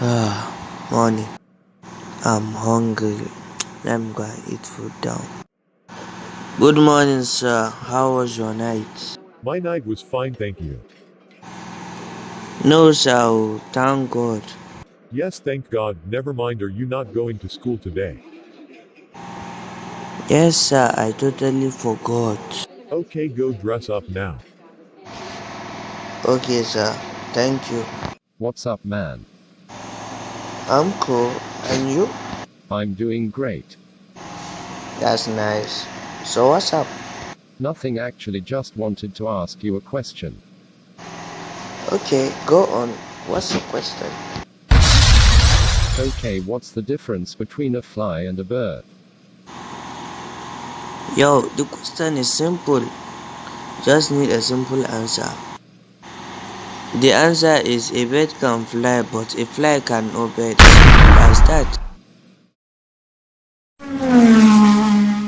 Morning. I'm hungry. Let me go and eat food down. Good morning, sir. How was your night? My night was fine, thank you. No, sir. Thank God. Yes, thank God. Never mind, are you not going to school today? Yes, sir. I totally forgot. Okay, go dress up now. Okay, sir. Thank you. What's up, man? I'm cool. And you? I'm doing great. That's nice. So what's up? Nothing actually, just wanted to ask you a question. Okay, go on. What's the question? Okay, what's the difference between a fly and a bird? Yo, the question is simple. Just need a simple answer. The answer is a bird can fly, but a fly cannot bird. As that.